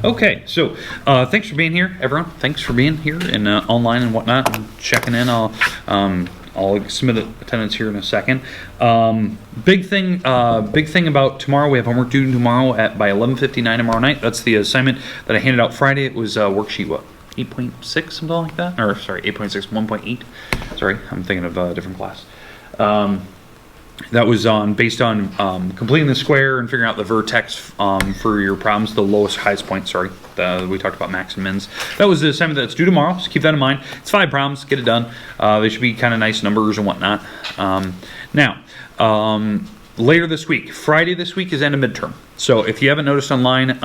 Okay, so thanks for being here, everyone. Thanks for being here and online and whatnot, and checking in. I'll submit attendance here in a second. Big thing about tomorrow. We have homework due tomorrow by 11:59 tomorrow night. That's the assignment that I handed out Friday. It was worksheet 8.6, something like that, or sorry, 8.6, 1.8. Sorry, I'm thinking of a different class. That was based on completing the square and figuring out the vertex for your problems, the lowest, highest point. Sorry, we talked about max and mins. That was the assignment that's due tomorrow, so keep that in mind. It's 5 problems, get it done. They should be kind of nice numbers and whatnot. Later this week, Friday this week, is end of midterm. So if you haven't noticed online,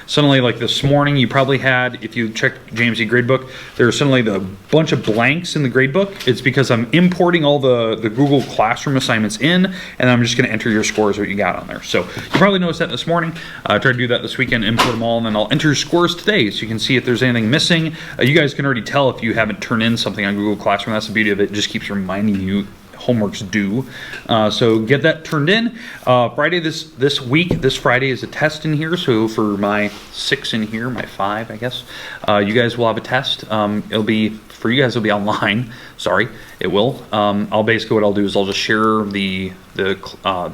suddenly like this morning, you probably had, if you checked JMC gradebook, there's suddenly a bunch of blanks in the gradebook. It's because I'm importing all the Google Classroom assignments in, and I'm just going to enter your scores, what you got on there. So you probably noticed that this morning. I tried to do that this weekend, import them all, and then I'll enter your scores today so you can see if there's anything missing. You guys can already tell if you haven't turned in something on Google Classroom. That's the beauty of it. It just keeps reminding you homework's due. So get that turned in. Friday this week, this Friday is a test in here. So for my 6 in here, my 5, I guess, you guys will have a test. It'll be, for you guys, it'll be online. Sorry, it will. I'll basically, what I'll do is I'll just share the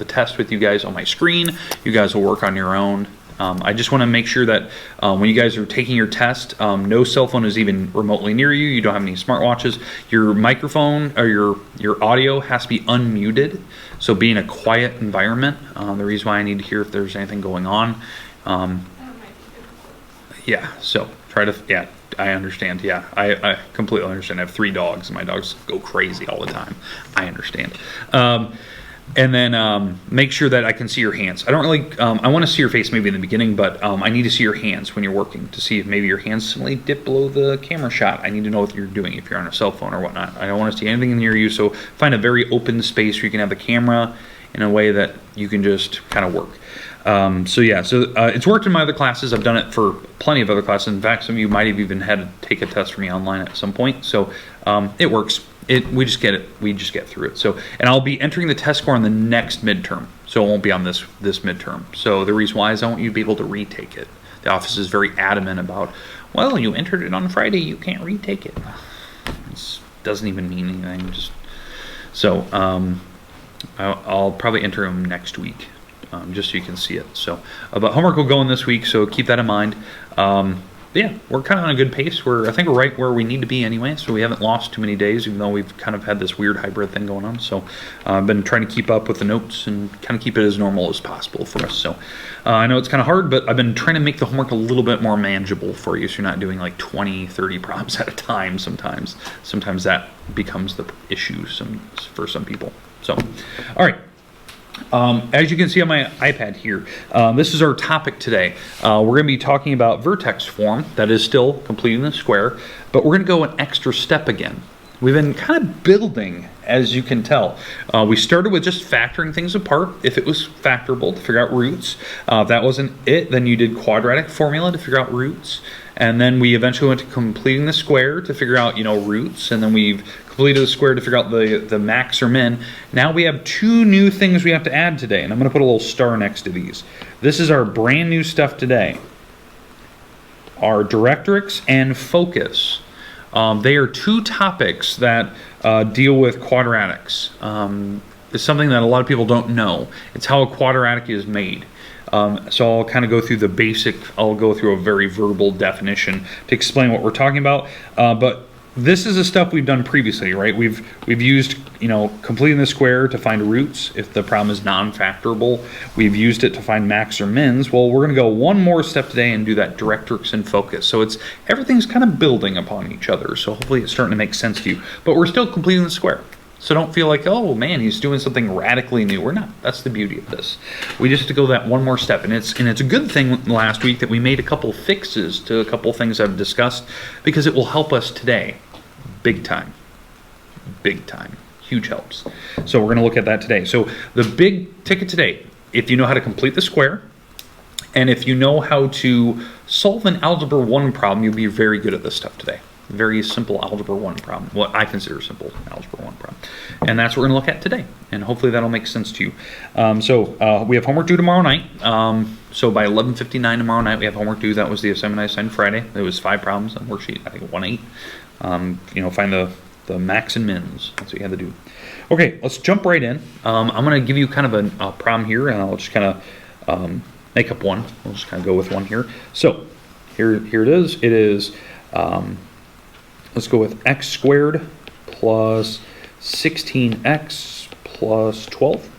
test with you guys on my screen. You guys will work on your own. I just want to make sure that when you guys are taking your test, no cell phone is even remotely near you. You don't have any smartwatches. Your microphone or your audio has to be unmuted. So be in a quiet environment. The reason why I need to hear if there's anything going on. Yeah, so try to, yeah, I understand. Yeah, I completely understand. I have 3 dogs and my dogs go crazy all the time. I understand. And then make sure that I can see your hands. I don't really, I want to see your face maybe in the beginning, but I need to see your hands when you're working to see if maybe your hands suddenly dip below the camera shot. I need to know what you're doing if you're on a cell phone or whatnot. I don't want to see anything near you, so find a very open space where you can have the camera in a way that you can just kind of work. So it's worked in my other classes. I've done it for plenty of other classes. In fact, some of you might have even had to take a test for me online at some point. So it works. We just get it. We just get through it. So, and I'll be entering the test score on the next midterm. So it won't be on this midterm. So the reason why is I want you to be able to retake it. The office is very adamant about, well, you entered it on Friday, you can't retake it. It doesn't even mean anything. So I'll probably enter them next week, just so you can see it. So, but homework will go in this week, so keep that in mind. Yeah, we're kind of on a good pace. I think we're right where we need to be anyway, so we haven't lost too many days, even though we've kind of had this weird hybrid thing going on. So I've been trying to keep up with the notes and kind of keep it as normal as possible for us. So I know it's kind of hard, but I've been trying to make the homework a little bit more manageable for you, so you're not doing like 20, 30 problems at a time sometimes. Sometimes that becomes the issue for some people. So, all right. As you can see on my iPad here, this is our topic today. We're going to be talking about vertex form. That is still completing the square, but we're going to go an extra step again. We've been kind of building, as you can tell. We started with just factoring things apart, if it was factorable, to figure out roots. If that wasn't it, then you did quadratic formula to figure out roots. And then we eventually went to completing the square to figure out, roots. And then we've completed the square to figure out the max or min. Now we have 2 new things we have to add today. And I'm going to put a little star next to these. This is our brand new stuff today. Our Directrix and Focus. They are 2 topics that deal with quadratics. It's something that a lot of people don't know. It's how a quadratic is made. So I'll kind of go through the basic, I'll go through a very verbal definition to explain what we're talking about. But this is the stuff we've done previously, right? We've used, completing the square to find roots if the problem is non-factorable. We've used it to find max or mins. Well, we're going to go one more step today and do that Directrix and Focus. So everything's kind of building upon each other. So hopefully it's starting to make sense to you. But we're still completing the square. So don't feel like, oh man, he's doing something radically new. We're not. That's the beauty of this. We just have to go that one more step. And it's a good thing last week that we made a couple fixes to a couple things I've discussed, because it will help us today. Big time. Big time. Huge helps. So we're going to look at that today. So the big ticket today, if you know how to complete the square, and if you know how to solve an Algebra 1 problem, you'll be very good at this stuff today. Very simple Algebra 1 problem, what I consider simple Algebra 1 problem. And that's what we're going to look at today, and hopefully that'll make sense to you. We have homework due tomorrow night. So by 11:59 tomorrow night, we have homework due. That was the assignment I assigned Friday. It was 5 problems on worksheet, I think 1-8. Find the max and mins. That's what you had to do. Okay, let's jump right in. I'm going to give you kind of a problem here, and I'll just kind of make up one. We'll just kind of go with one here. So here it is. It is, let's go with x squared plus 16x plus 12.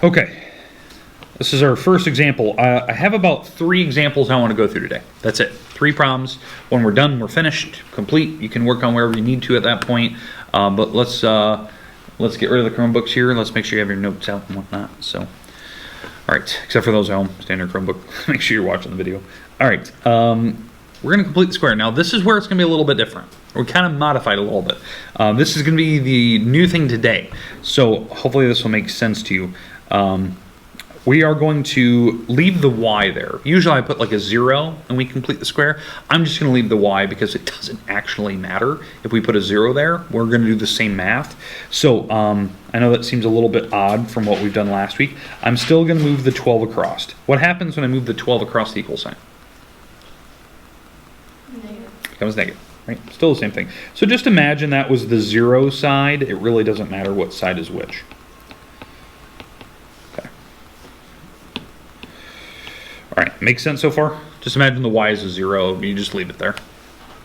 Okay. This is our first example. I have about 3 examples I want to go through today. That's it. 3 problems. When we're done, we're finished, complete. You can work on wherever you need to at that point. But let's get rid of the Chromebooks here. Let's make sure you have your notes out and whatnot. So, all right. Except for those at home, standard Chromebook. Make sure you're watching the video. All right. We're going to complete the square. Now, this is where it's going to be a little bit different. We're kind of modified a little bit. This is going to be the new thing today. So hopefully this will make sense to you. We are going to leave the y there. Usually I put like a 0 and we complete the square. I'm just going to leave the y because it doesn't actually matter. If we put a 0 there, we're going to do the same math. So I know that seems a little bit odd from what we've done last week. I'm still going to move the 12 across. What happens when I move the 12 across the equal sign? Negative. It becomes negative, right? Still the same thing. So just imagine that was the 0 side. It really doesn't matter what side is which. All right, makes sense so far? Just imagine the y is a 0. You just leave it there.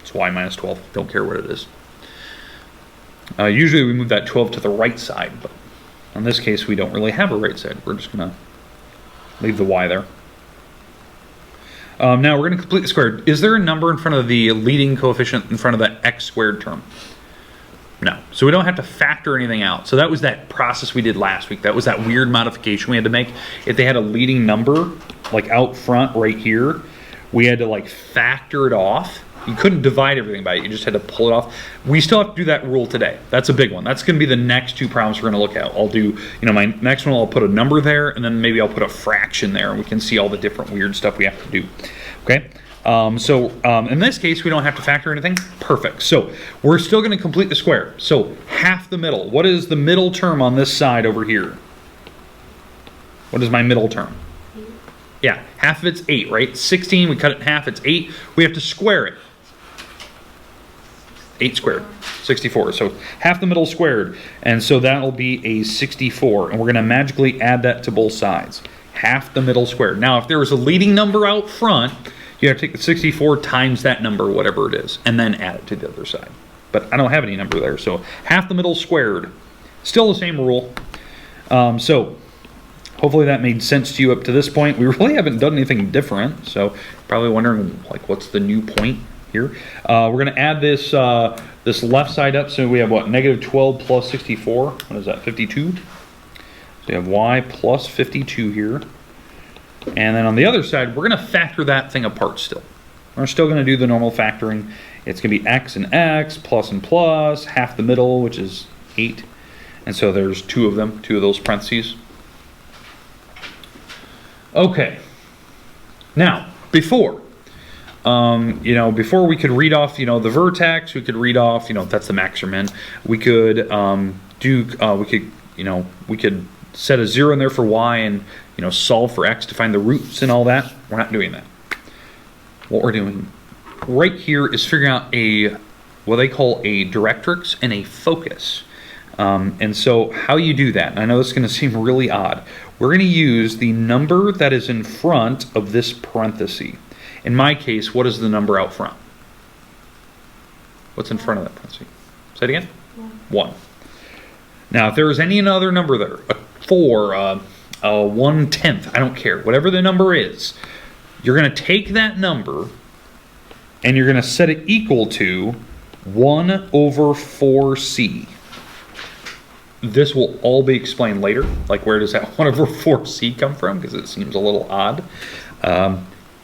It's y minus 12. Don't care what it is. Usually we move that 12 to the right side, but in this case we don't really have a right side. We're just going to leave the y there. Now we're going to complete the square. Is there a number in front of the leading coefficient in front of that x squared term? No. So we don't have to factor anything out. So that was that process we did last week. That was that weird modification we had to make. If they had a leading number, like out front right here, we had to like factor it off. You couldn't divide everything by it. You just had to pull it off. We still have to do that rule today. That's a big one. That's going to be the next 2 problems we're going to look at. I'll do, my next one I'll put a number there, and then maybe I'll put a fraction there, and we can see all the different weird stuff we have to do. Okay? In this case, we don't have to factor anything. Perfect. So we're still going to complete the square. So half the middle. What is the middle term on this side over here? What is my middle term? 8. Yeah, half of it's 8, right? 16, we cut it in half, it's 8. We have to square it. 8 squared, 64. So half the middle squared. And so that'll be a 64. And we're going to magically add that to both sides. Half the middle squared. Now, if there was a leading number out front, you have to take the 64 times that number, whatever it is, and then add it to the other side. But I don't have any number there, so half the middle squared. Still the same rule. So hopefully that made sense to you up to this point. We really haven't done anything different, so probably wondering, like, what's the new point here? We're going to add this this left side up, so we have what? Negative 12 plus 64. What is that? 52. So we have y plus 52 here. And then on the other side, we're going to factor that thing apart still. We're still going to do the normal factoring. It's going to be x and x, plus and plus, half the middle, which is 8. And so there's 2 of them, 2 of those parentheses. Okay. Now, before we could read off, the vertex, we could read off, that's the max or min. We could we could set a 0 in there for y and solve for x to find the roots and all that. We're not doing that. What we're doing right here is figuring out what they call a directrix and a focus. And so how you do that, and I know this is going to seem really odd, we're going to use the number that is in front of this parenthesis. In my case, what is the number out front? What's in front of that parenthesis? Say it again? 1. Now, if there is any other number there, a 4, 1/10, I don't care, whatever the number is, you're going to take that number and you're going to set it equal to 1 over 4c. This will all be explained later, like where does that 1 over 4c come from, because it seems a little odd.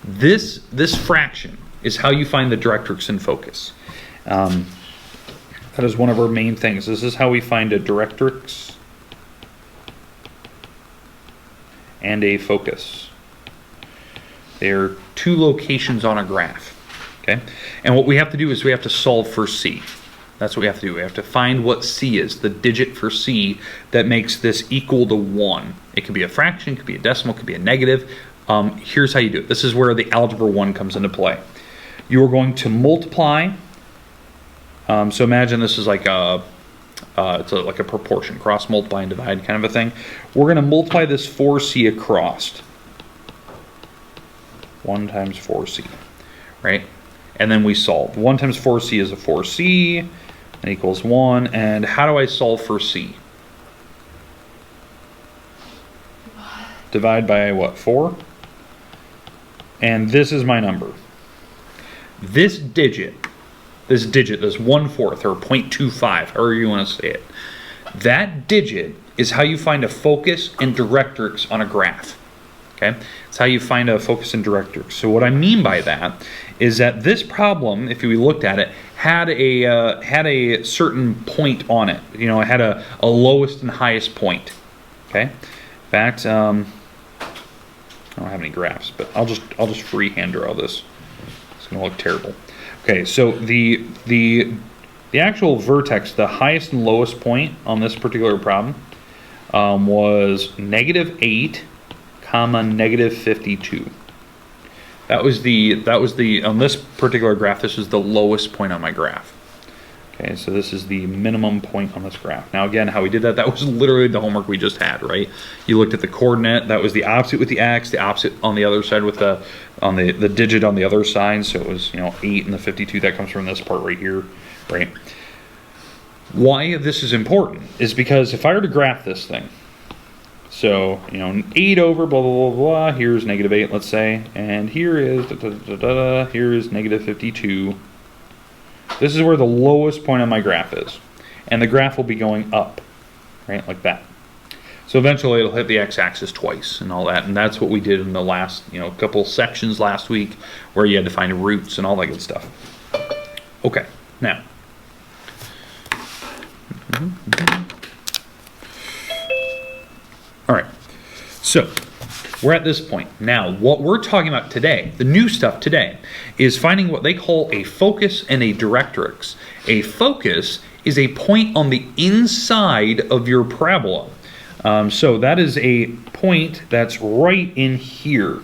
This fraction is how you find the directrix and focus. That is one of our main things. This is how we find a directrix and a focus. They're two locations on a graph. Okay, and what we have to do is we have to solve for C. That's what we have to do. We have to find what C is, the digit for C that makes this equal to 1. It could be a fraction, it could be a decimal, it could be a negative. Here's how you do it. This is where the algebra 1 comes into play. You are going to multiply. So imagine this is like like a proportion, cross multiply and divide kind of a thing. We're going to multiply this 4C across. 1 times 4C, right? And then we solve. 1 times 4C is a 4C, and equals 1. And how do I solve for C? Divide by what, 4? And this is my number. This digit, this 1/4 or 0.25, however you want to say it, that digit is how you find a focus and directrix on a graph. Okay, it's how you find a focus and directrix. So what I mean by that is that this problem, if we looked at it, had a certain point on it. You know, it had a lowest and highest point. Okay, in fact, I don't have any graphs, but I'll just freehand draw this. It's going to look terrible. Okay, so the actual vertex, the highest and lowest point on this particular problem was -8, -52. That was the on this particular graph, this is the lowest point on my graph. Okay, so this is the minimum point on this graph. Now again, how we did that was literally the homework we just had, right? You looked at the coordinate, that was the opposite with the x, the opposite on the other side with the digit on the other side. So it was, you know, 8 and the 52, that comes from this part right here, right? Why this is important is because if I were to graph this thing, so, you know, 8 over blah, blah, blah, blah, here's -8, let's say, and here is, here is -52. This is where the lowest point on my graph is. And the graph will be going up, right, like that. So eventually it'll hit the x-axis twice and all that, and that's what we did in the last, you know, couple sections last week where you had to find roots and all that good stuff. Okay, now. All right, so we're at this point. Now, what we're talking about today, the new stuff today, is finding what they call a focus and a directrix. A focus is a point on the inside of your parabola. So that is a point that's right in here.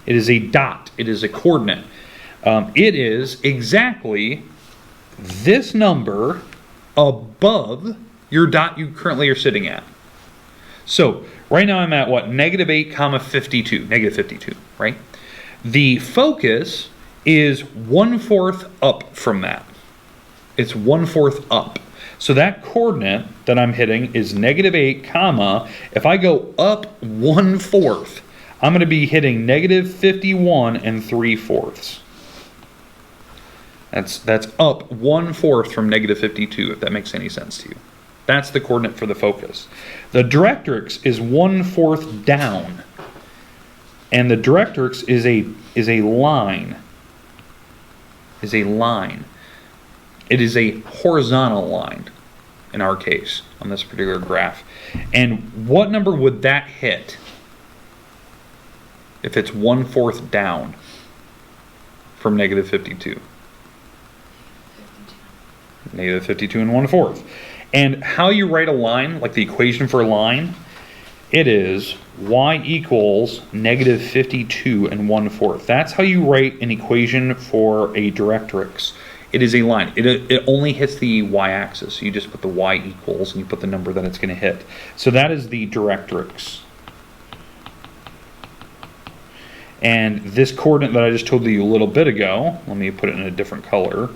It is a dot. It is a coordinate. It is exactly this number above your dot you currently are sitting at. So right now I'm at what? -8, 52. -52, right? The focus is 1/4 up from that. It's 1/4 up. So that coordinate that I'm hitting is -8, if I go up 1/4, I'm going to be hitting -51 3/4. That's up 1/4 from -52, if that makes any sense to you. That's the coordinate for the focus. The directrix is 1/4 down. And the directrix is a line. Is a line. It is a horizontal line in our case on this particular graph. And what number would that hit if it's 1/4 down from -52? -52 and 1/4. And how you write a line, like the equation for a line, it is y equals -52 and 1/4. That's how you write an equation for a directrix. It is a line. It only hits the y-axis. So you just put the y equals and you put the number that it's going to hit. So that is the directrix. And this coordinate that I just told you a little bit ago, let me put it in a different color.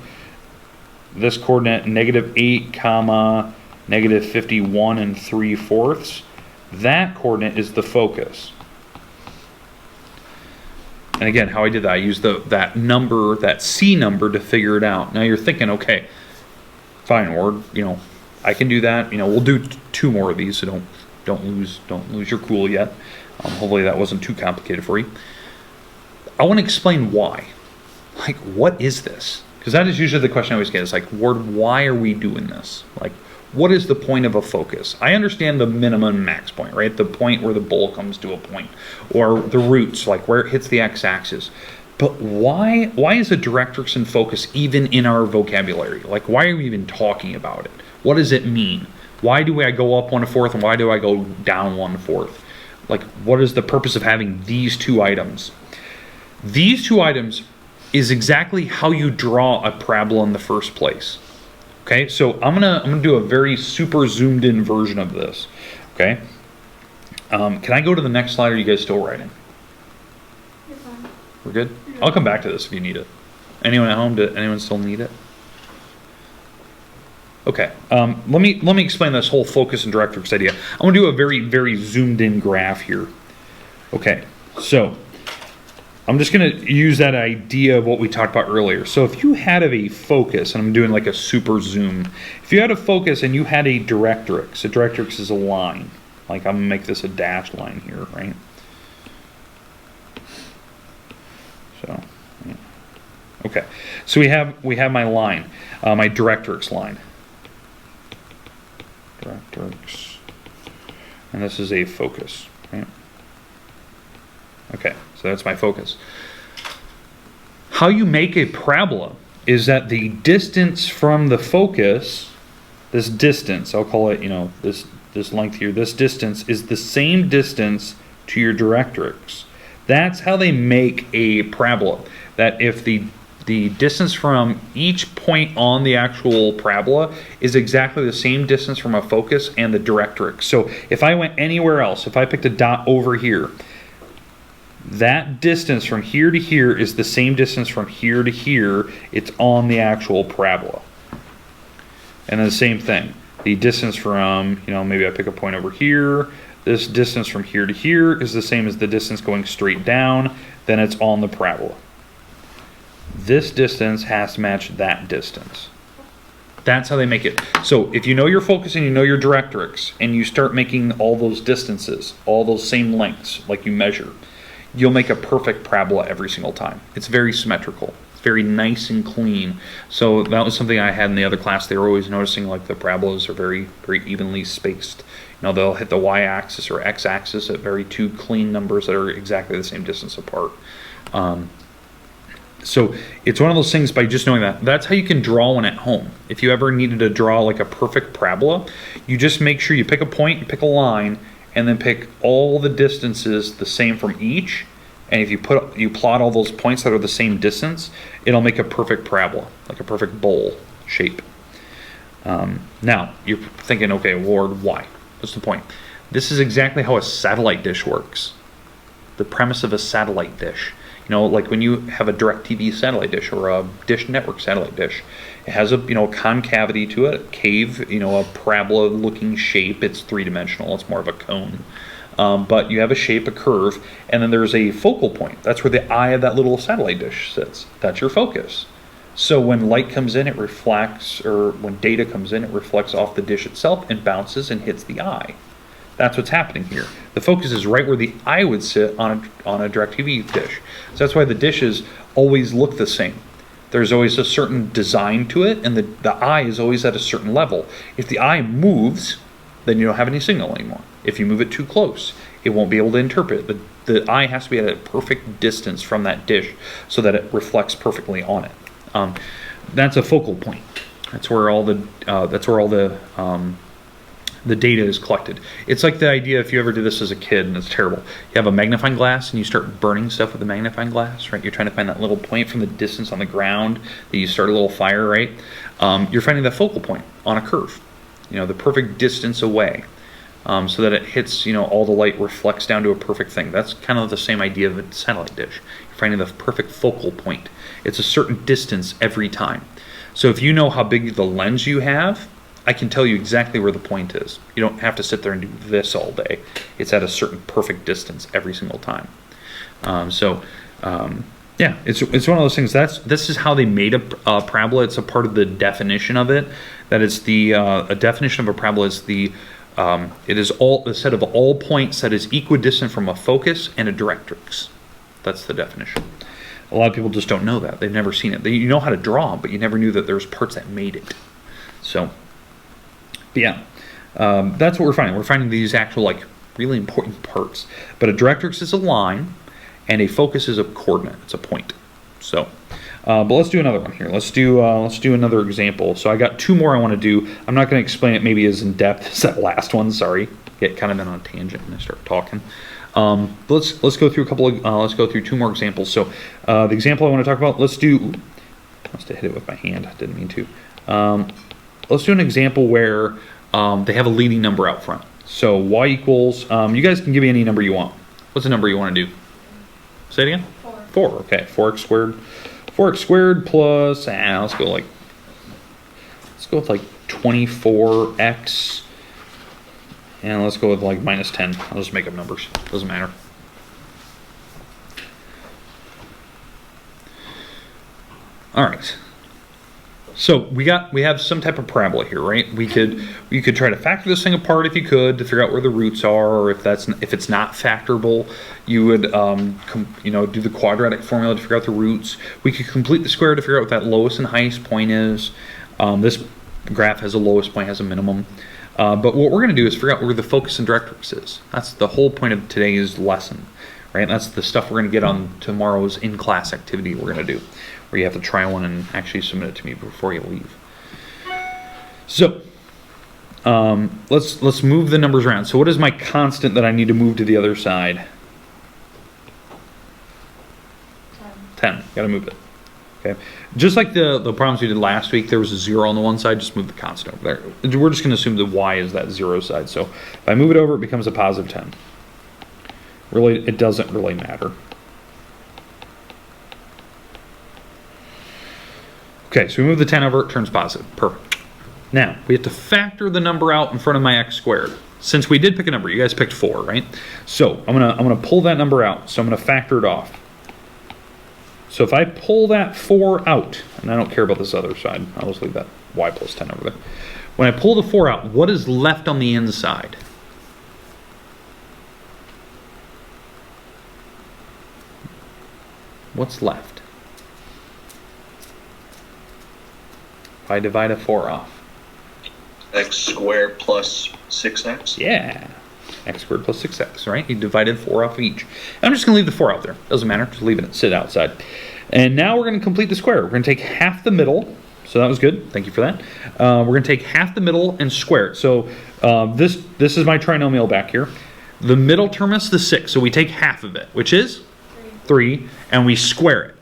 This coordinate, -8, -51 3/4, that coordinate is the focus. And again, how I did that, I used that number, that C number, to figure it out. Now you're thinking, okay, fine, Ward, you know, I can do that. You know, we'll do 2 more of these, so don't lose your cool yet. Hopefully that wasn't too complicated for you. I want to explain why. Like, what is this? Because that is usually the question I always get. It's like, Ward, why are we doing this? Like, what is the point of a focus? I understand the minimum and max point, right? The point where the bowl comes to a point, or the roots, like where it hits the x-axis. But why is a directrix and focus even in our vocabulary? Like, why are we even talking about it? What does it mean? Why do I go up 1/4 and why do I go down 1/4? Like, what is the purpose of having these two items? These two items is exactly how you draw a parabola in the first place. Okay, so I'm gonna do a very super zoomed in version of this. Okay, can I go to the next slide? Or are you guys still writing? You're fine. We're good. I'll come back to this if you need it. Anyone at home? Anyone still need it? Okay. Let me explain this whole focus and directrix idea. I'm gonna do a very zoomed in graph here. Okay, so I'm just going to use that idea of what we talked about earlier. So if you had a focus, and I'm doing like a super zoom, if you had a focus and you had a directrix is a line. Like, I'm going to make this a dashed line here, right? So, yeah. Okay. So we have my line, my directrix line. Directrix. And this is a focus, right? Okay, so that's my focus. How you make a parabola is that the distance from the focus, this distance, I'll call it, this length here, this distance is the same distance to your directrix. That's how they make a parabola. That if the distance from each point on the actual parabola is exactly the same distance from a focus and the directrix. So if I went anywhere else, if I picked a dot over here, that distance from here to here is the same distance from here to here. It's on the actual parabola. And then the same thing. The distance from, maybe I pick a point over here. This distance from here to here is the same as the distance going straight down. Then it's on the parabola. This distance has to match that distance. That's how they make it. So if you know your focus and you know your directrix, and you start making all those distances, all those same lengths, like you measure, you'll make a perfect parabola every single time. It's very symmetrical. It's very nice and clean. So that was something I had in the other class. They were always noticing like the parabolas are very evenly spaced. They'll hit the y-axis or x-axis at very two clean numbers that are exactly the same distance apart. So it's one of those things, by just knowing that, that's how you can draw one at home. If you ever needed to draw like a perfect parabola, you just make sure you pick a point, you pick a line, and then pick all the distances the same from each. And if you plot all those points that are the same distance, it'll make a perfect parabola, like a perfect bowl shape. Now you're thinking, okay, Lord, why? What's the point? This is exactly how a satellite dish works. The premise of a satellite dish. Like when you have a DirecTV satellite dish or a Dish Network satellite dish, it has a concavity to it, a cave, a parabola-looking shape. It's three-dimensional. It's more of a cone. But you have a shape, a curve, and then there's a focal point. That's where the eye of that little satellite dish sits. That's your focus. So when light comes in, it reflects, or when data comes in, it reflects off the dish itself and bounces and hits the eye. That's what's happening here. The focus is right where the eye would sit on a DirecTV dish. So that's why the dishes always look the same. There's always a certain design to it, and the eye is always at a certain level. If the eye moves, then you don't have any signal anymore. If you move it too close, it won't be able to interpret. The eye has to be at a perfect distance from that dish so that it reflects perfectly on it. That's a focal point. That's where all the data is collected. It's like the idea, if you ever did this as a kid, and it's terrible, you have a magnifying glass and you start burning stuff with a magnifying glass, right? You're trying to find that little point from the distance on the ground that you start a little fire, right? You're finding the focal point on a curve, the perfect distance away, so that it hits, all the light reflects down to a perfect thing. That's kind of the same idea of a satellite dish. You're finding the perfect focal point. It's a certain distance every time. So if you know how big the lens you have, I can tell you exactly where the point is. You don't have to sit there and do this all day. It's at a certain perfect distance every single time. Yeah, it's one of those things. This is how they made a parabola. It's a part of the definition of it. That it's a definition of a parabola is it is a set of all points that is equidistant from a focus and a directrix. That's the definition. A lot of people just don't know that. They've never seen it. You know how to draw, but you never knew that there's parts that made it. So But yeah, that's what we're finding. We're finding these actual, like, really important parts. But a directrix is a line, and a focus is a coordinate. It's a point. So, but let's do another one here. Let's do another example. So I got two more I want to do. I'm not going to explain it maybe as in depth as that last one. Sorry, get kind of in on a tangent when I start talking. But let's go through a couple of let's go through two more examples. So the example I want to talk about. I must have hit it with my hand. I didn't mean to. Let's do an example where they have a leading number out front. So y equals. You guys can give me any number you want. What's the number you want to do? Say it again. 4. Okay. 4x squared. 4x squared plus. Let's go with like 24x. And let's go with like minus 10. I'll just make up numbers. Doesn't matter. All right. So we have some type of parabola here, right? You could try to factor this thing apart if you could to figure out where the roots are, or if it's not factorable, you would do the quadratic formula to figure out the roots. We could complete the square to figure out what that lowest and highest point is. This graph has a lowest point, has a minimum. But what we're going to do is figure out where the focus and directrix is. That's the whole point of today's lesson, right? That's the stuff we're going to get on tomorrow's in-class activity we're going to do, where you have to try one and actually submit it to me before you leave. So let's move the numbers around. So what is my constant that I need to move to the other side? 10. Got to move it. Okay. Just like the problems we did last week, there was a 0 on the one side, just move the constant over there. We're just going to assume the y is that 0 side. So if I move it over, it becomes a positive 10. Really, it doesn't really matter. Okay, so we move the 10 over, it turns positive. Perfect. Now, we have to factor the number out in front of my x squared. Since we did pick a number, you guys picked 4, right? So I'm gonna pull that number out. So I'm gonna factor it off. So if I pull that 4 out, and I don't care about this other side, I'll just leave that y plus 10 over there. When I pull the 4 out, what is left on the inside? What's left? If I divide a 4 off. X squared plus 6x? Yeah. X squared plus 6x, right? You divided 4 off each. And I'm just going to leave the 4 out there. Doesn't matter. Just leave it sit outside. And now we're going to complete the square. We're going to take half the middle. So that was good. Thank you for that. We're going to take half the middle and square it. So this is my trinomial back here. The middle term is the 6. So we take half of it, which is 3, and we square it.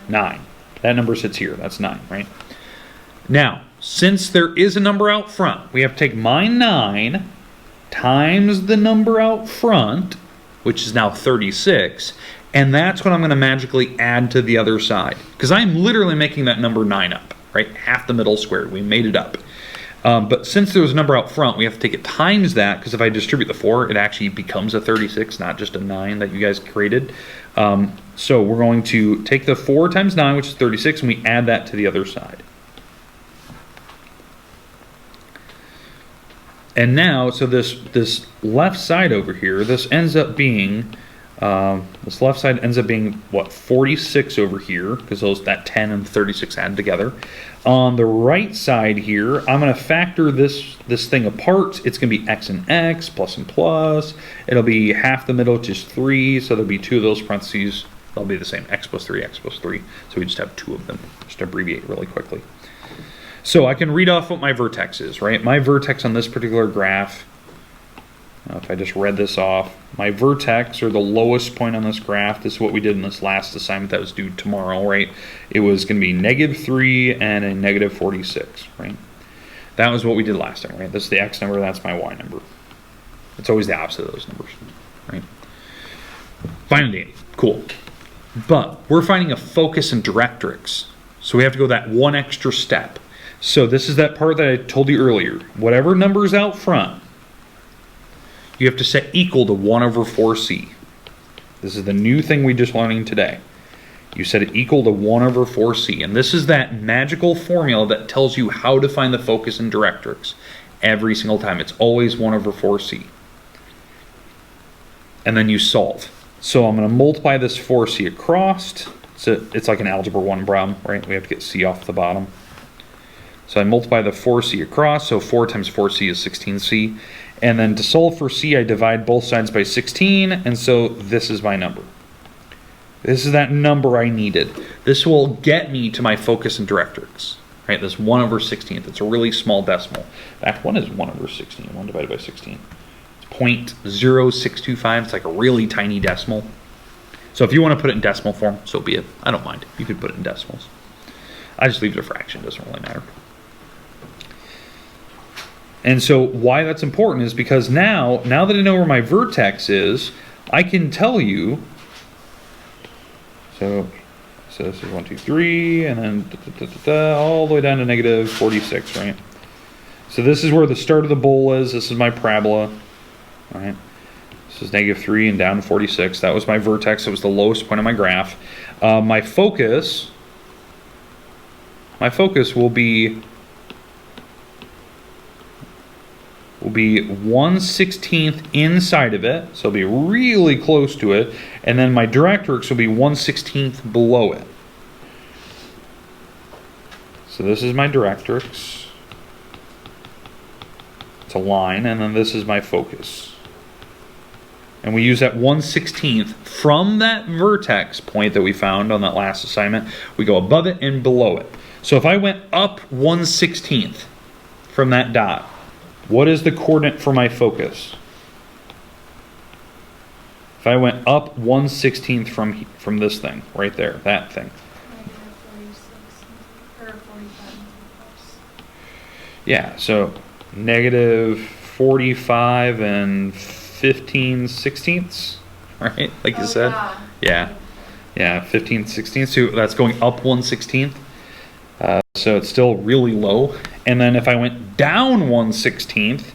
9. That number sits here. That's 9, right? Now, since there is a number out front, we have to take my 9 times the number out front, which is now 36, and that's what I'm going to magically add to the other side. Because I'm literally making that number 9 up, right? Half the middle squared. We made it up. But since there was a number out front, we have to take it times that, because if I distribute the 4, it actually becomes a 36, not just a 9 that you guys created. So we're going to take the 4 times 9, which is 36, and we add that to the other side. And now, so this left side over here, this ends up being, this left side ends up being, what, 46 over here, because that 10 and 36 add together. On the right side here, I'm going to factor this thing apart. It's going to be x and x, plus and plus. It'll be half the middle, which is 3, so there'll be 2 of those parentheses. They'll be the same, x plus 3, x plus 3. So we just have 2 of them, just to abbreviate really quickly. So I can read off what my vertex is, right? My vertex on this particular graph, if I just read this off, my vertex, or the lowest point on this graph, this is what we did in this last assignment that was due tomorrow, right? It was going to be -3 and a -46, right? That was what we did last time, right? This is the x number, that's my y number. It's always the opposite of those numbers, right? Fine and dandy, cool. But we're finding a focus and directrix, so we have to go that one extra step. So this is that part that I told you earlier. Whatever number's out front, you have to set equal to 1 over 4c. This is the new thing we just learning today. You set it equal to 1 over 4c. And this is that magical formula that tells you how to find the focus and directrix every single time. It's always 1 over 4c. And then you solve. So I'm going to multiply this 4c across. So it's like an algebra 1 problem, right? We have to get c off the bottom. So I multiply the 4c across, so 4 times 4c is 16c. And then to solve for c, I divide both sides by 16, and so this is my number. This is that number I needed. This will get me to my focus and directrix, right? This 1 over 16th. It's a really small decimal. In fact, 1 is 1 over 16. 1 divided by 16. It's 0.0625. It's like a really tiny decimal. So if you want to put it in decimal form, so be it. I don't mind. You could put it in decimals. I just leave it a fraction. It doesn't really matter. And so why that's important is because now that I know where my vertex is, I can tell you. So this is 1, 2, 3, and then all the way down to negative 46, right? So this is where the start of the bowl is. This is my parabola, all right? This is negative 3 and down to 46. That was my vertex. It was the lowest point on my graph. My focus will be 1/16th inside of it, so it'll be really close to it, and then my directrix will be 1/16th below it. So this is my directrix. It's a line, and then this is my focus. And we use that 1/16th from that vertex point that we found on that last assignment. We go above it and below it. So if I went up 1/16th from that dot, what is the coordinate for my focus? If I went up 1/16th from this thing, right there, that thing. Yeah, so negative 45 and 15/16ths, right? Like you said. Yeah. Yeah, 15/16. So that's going up 1/16th. So it's still really low. And then if I went down 1/16th,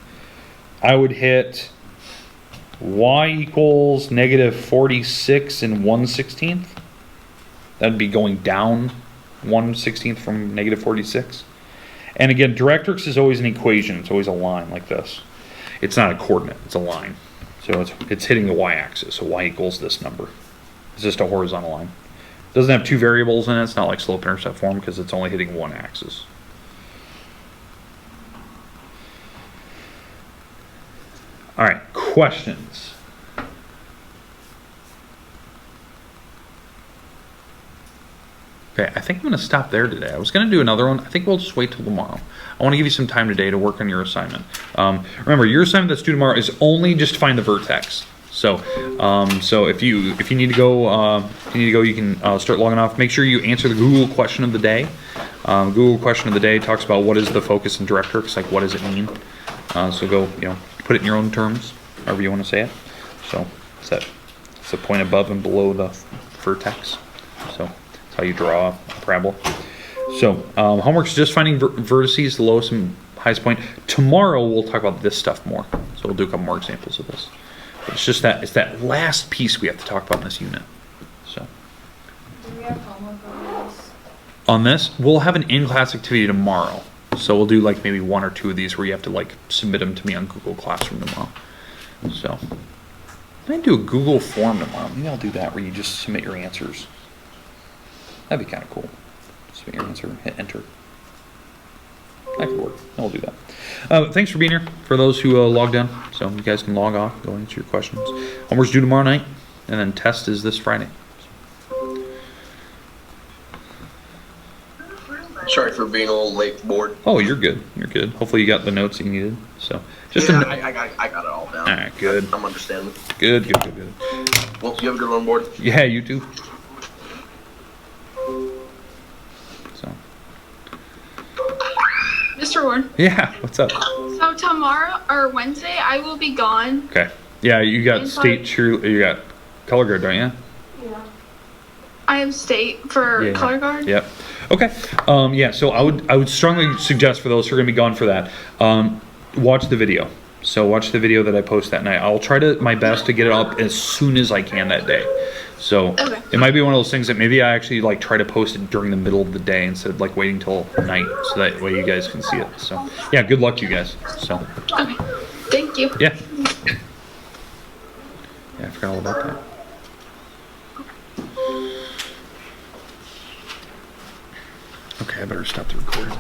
I would hit y equals negative 46 and 1/16th. That'd be going down 1/16th from negative 46. And again, directrix is always an equation. It's always a line like this. It's not a coordinate. It's a line. So it's hitting the y-axis. So y equals this number. It's just a horizontal line. It doesn't have two variables in it. It's not like slope-intercept form because it's only hitting one axis. All right, questions? Okay, I think I'm going to stop there today. I was going to do another one. I think we'll just wait till tomorrow. I want to give you some time today to work on your assignment. Remember, your assignment that's due tomorrow is only just to find the vertex. So, so if you need to go, you can start logging off. Make sure you answer the Google question of the day. Google question of the day talks about what is the focus and directrix, like what does it mean. So go, put it in your own terms, however you want to say it. So it's the point above and below the vertex. So that's how you draw a parabola. So homework's just finding vertices, the lowest and highest point. Tomorrow we'll talk about this stuff more. So we'll do a couple more examples of this. But it's that last piece we have to talk about in this unit. So Do we have homework on this? on this, we'll have an in-class activity tomorrow. So we'll do like maybe one or two of these where you have to like submit them to me on Google Classroom tomorrow. So I might do a Google form tomorrow. Maybe I'll do that where you just submit your answers. That'd be kind of cool. Submit your answer, hit enter. That could work. I'll do that. Thanks for being here. For those who logged in, so you guys can log off, go answer your questions. Homework's due tomorrow night, and then test is this Friday. Sorry for being a little late, board. Oh, you're good. You're good. Hopefully you got the notes that you needed. So just I got it all down. All right, good. I'm understanding. Good. Well, you have a good one, board. Yeah, you too. So Mr. Ward, yeah, what's up? so tomorrow or Wednesday I will be gone. Okay. Yeah, you got state cheer. You got color guard, don't you? Yeah. I have state for color guard. Yep. Okay. Yeah. So I would strongly suggest for those who are going to be gone for that, watch the video. So watch the video that I post that night. I'll try my best to get it up as soon as I can that day. So it might be one of those things that maybe I actually like try to post it during the middle of the day instead of like waiting till night, so that way you guys can see it. So yeah, good luck to you guys. So Okay. Thank you. yeah. Yeah, I forgot all about that. Okay, I better stop the recording.